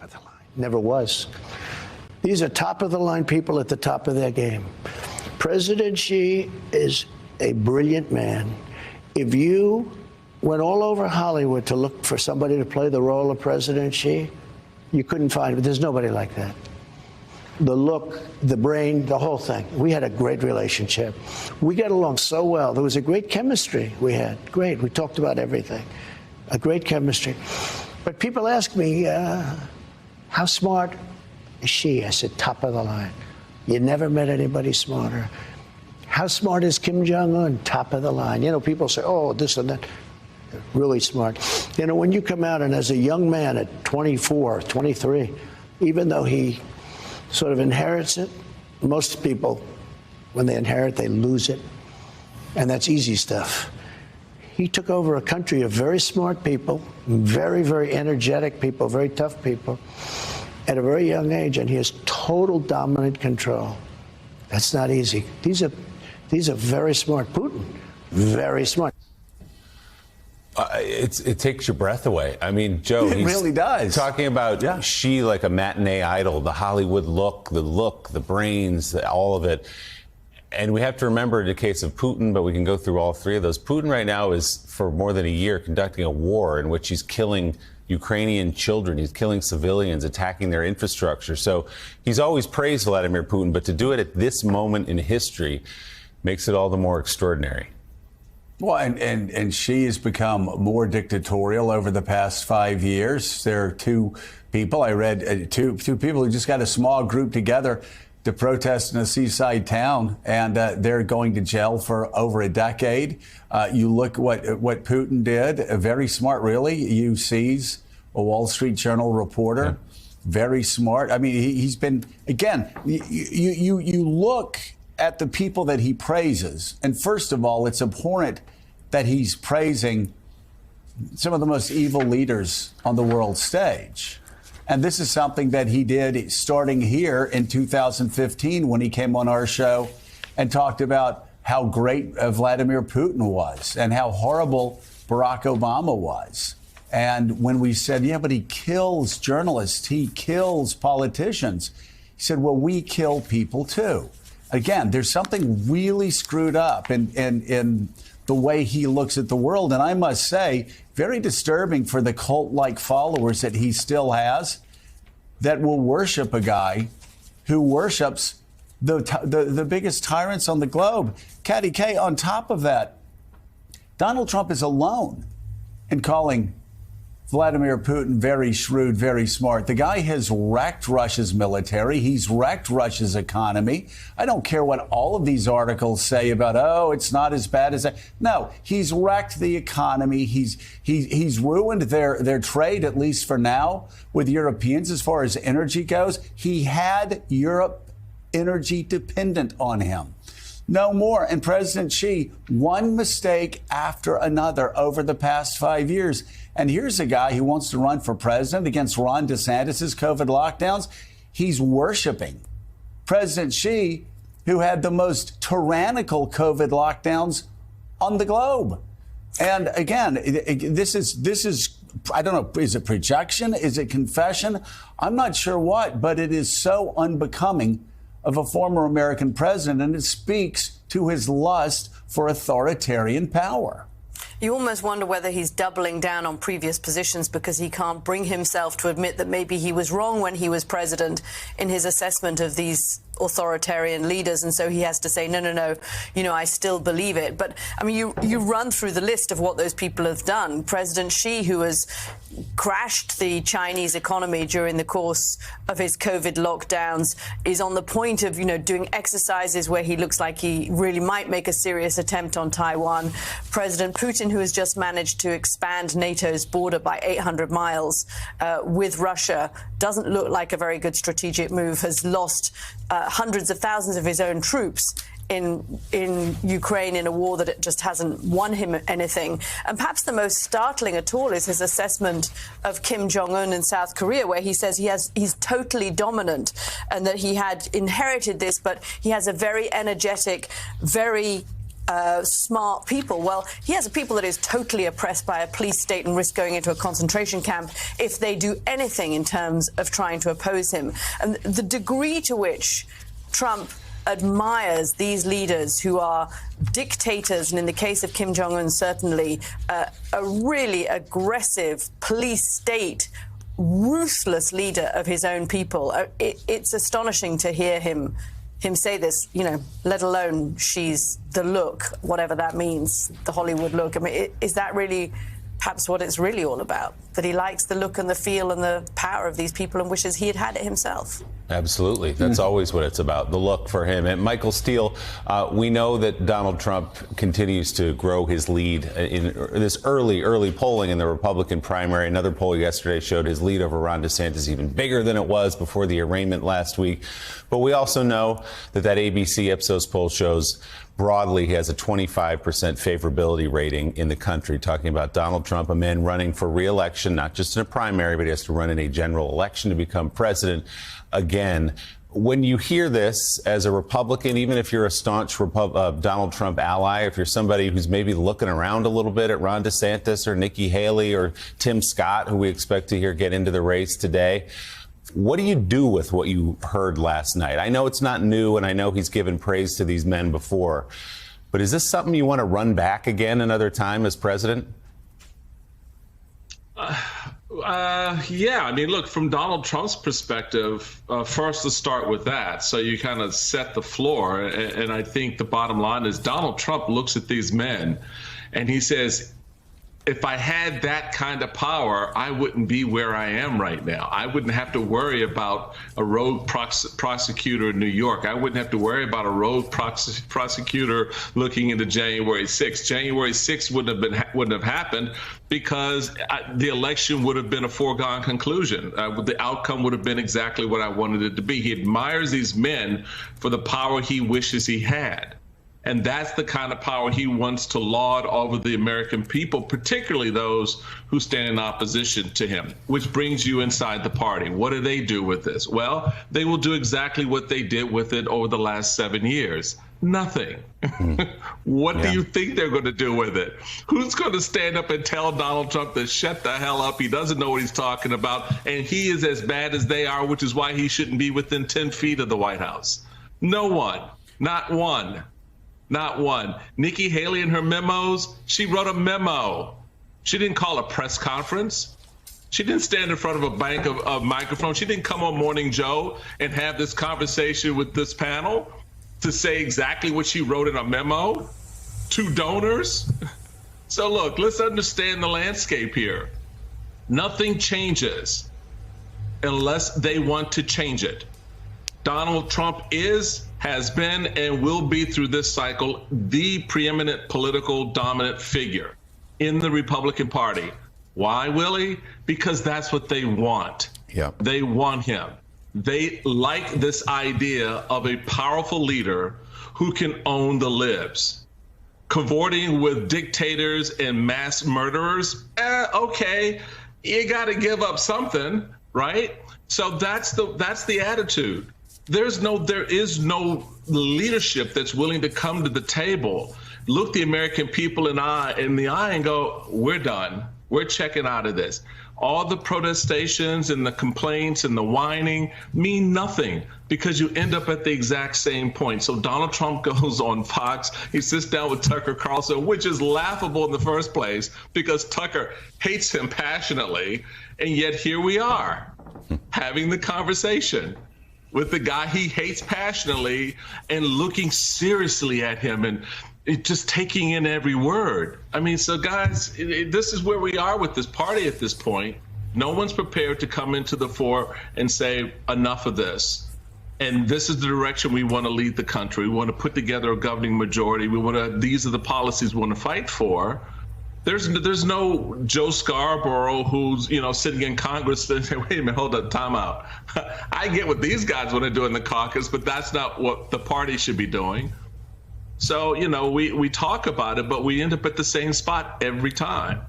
of the line. Never was. These are top-of-the-line people at the top of their game. President Xi is a brilliant man. If you went all over Hollywood to look for somebody to play the role of President Xi, you couldn't find it. There's nobody like that. The look, the brain, the whole thing. We had a great relationship. We got along so well. There was a great chemistry we had. Great. We talked about everything. A great chemistry. But people ask me, how smart is she? I said, top of the line. You never met anybody smarter. How smart is Kim Jong-un? Top of the line. You know, people say, oh, this and that. Really smart. You know, when you come out and as a young man at 24, 23, even though he sort of inherits it, most people, when they inherit, they lose it. And that's easy stuff. He took over a country of very smart people, very, very energetic people, very tough people, at a very young age, and he has total dominant control. That's not easy. These are very smart. Putin, very smart. It takes your breath away. I mean, Joe, it really does. Talking about Xi like a matinee idol, the Hollywood look, the brains, all of it. And we have to remember in the case of Putin, but we can go through all three of those. Putin right now is, for more than a year, conducting a war in which he's killing Ukrainian children. He's killing civilians, attacking their infrastructure. So he's always praised Vladimir Putin, but to do it at this moment in history makes it all the more extraordinary. Well, and Xi has become more dictatorial over the past 5 years. There are two people, I read, two people who just got a small group together to protest in a seaside town, and they're going to jail for over a decade. You look what Putin did, very smart, really. You seize a Wall Street Journal reporter, very smart. I mean, he's been, again, you look at the people that he praises, and first of all, it's abhorrent that he's praising some of the most evil leaders on the world stage. And this is something that he did starting here in 2015 when he came on our show and talked about how great Vladimir Putin was and how horrible Barack Obama was. And when we said, yeah, but he kills journalists, he kills politicians, he said, well, we kill people too. Again, there's something really screwed up in the way he looks at the world. And I must say, very disturbing for the cult-like followers that he still has that will worship a guy who worships the biggest tyrants on the globe. Katty K, on top of that, Donald Trump is alone in calling Vladimir Putin very shrewd, very smart. The guy has wrecked Russia's military. He's wrecked Russia's economy. I don't care what all of these articles say about, oh, it's not as bad as that. No, he's wrecked the economy. He's ruined their trade, at least for now, with Europeans as far as energy goes. He had Europe energy dependent on him. No more. And President Xi, one mistake after another over the past 5 years. And here's a guy who wants to run for president against Ron DeSantis' COVID lockdowns. He's worshiping President Xi, who had the most tyrannical COVID lockdowns on the globe. And again, this is, I don't know, is it projection? Is it confession? I'm not sure what, but it is so unbecoming of a former American president, and it speaks to his lust for authoritarian power. You almost wonder whether he's doubling down on previous positions because he can't bring himself to admit that maybe he was wrong when he was president in his assessment of these authoritarian leaders, and so he has to say, no, I still believe it. But, I mean, you run through the list of what those people have done. President Xi, who has crashed the Chinese economy during the course of his COVID lockdowns, is on the point of, doing exercises where he looks like he really might make a serious attempt on Taiwan. President Putin, who has just managed to expand NATO's border by 800 miles with Russia, doesn't look like a very good strategic move, has lost hundreds of thousands of his own troops in Ukraine in a war that it just hasn't won him anything. And perhaps the most startling at all is his assessment of Kim Jong-un in South Korea, where he says he's totally dominant and that he had inherited this, but he has a very energetic, very smart people. Well, he has a people that is totally oppressed by a police state and risk going into a concentration camp if they do anything in terms of trying to oppose him. And the degree to which Trump admires these leaders who are dictators, and in the case of Kim Jong-un, certainly a really aggressive police state, ruthless leader of his own people. It's astonishing to hear him say this, let alone she's the look, whatever that means, the Hollywood look. I mean, is that really perhaps what it's really all about? That he likes the look and the feel and the power of these people and wishes he had had it himself? Absolutely. That's always what it's about, the look for him. And Michael Steele, we know that Donald Trump continues to grow his lead in this early polling in the Republican primary. Another poll yesterday showed his lead over Ron DeSantis even bigger than it was before the arraignment last week. But we also know that ABC Ipsos poll shows broadly he has a 25% favorability rating in the country, talking about Donald Trump, a man running for re-election, not just in a primary, but he has to run in a general election to become president again. When you hear this as a Republican, even if you're a staunch Donald Trump ally, if you're somebody who's maybe looking around a little bit at Ron DeSantis or Nikki Haley or Tim Scott, who we expect to hear get into the race today, what do you do with what you heard last night? I know it's not new, and I know he's given praise to these men before, but is this something you want to run back again another time as president? Yeah, I mean, look, from Donald Trump's perspective, first to start with that, so you kind of set the floor. And I think the bottom line is Donald Trump looks at these men and he says, if I had that kind of power, I wouldn't be where I am right now. I wouldn't have to worry about a rogue prosecutor in New York. I wouldn't have to worry about a rogue prosecutor looking into January 6th. January 6th wouldn't have happened because the election would have been a foregone conclusion. The outcome would have been exactly what I wanted it to be. He admires these men for the power he wishes he had. And that's the kind of power he wants to laud over the American people, particularly those who stand in opposition to him, which brings you inside the party. What do they do with this? Well, they will do exactly what they did with it over the last 7 years. Nothing. What do you think they're going to do with it? Who's going to stand up and tell Donald Trump to shut the hell up? He doesn't know what he's talking about, and he is as bad as they are, which is why he shouldn't be within 10 feet of the White House. No one. Not one. Not one. Nikki Haley in her memos, she wrote a memo. She didn't call a press conference. She didn't stand in front of a bank of microphones. She didn't come on Morning Joe and have this conversation with this panel to say exactly what she wrote in a memo to donors. So look, let's understand the landscape here. Nothing changes unless they want to change it. Donald Trump has been, and will be through this cycle, the preeminent political dominant figure in the Republican Party. Why, Willie? Because that's what they want. Yeah. They want him. They like this idea of a powerful leader who can own the libs. Cavorting with dictators and mass murderers, okay, you got to give up something, right? So that's the attitude. There is no leadership that's willing to come to the table, look the American people in the eye and go, we're done. We're checking out of this. All the protestations and the complaints and the whining mean nothing because you end up at the exact same point. So Donald Trump goes on Fox. He sits down with Tucker Carlson, which is laughable in the first place because Tucker hates him passionately. And yet here we are having the conversation with the guy he hates passionately and looking seriously at him and just taking in every word. I mean, so guys, this is where we are with this party at this point. No one's prepared to come into the fore and say enough of this. And this is the direction we want to lead the country. We want to put together a governing majority. These are the policies we want to fight for. There's no Joe Scarborough who's, sitting in Congress and saying, wait a minute, hold up, time out. I get what these guys want to do in the caucus, but that's not what the party should be doing. So, we talk about it, but we end up at the same spot every time.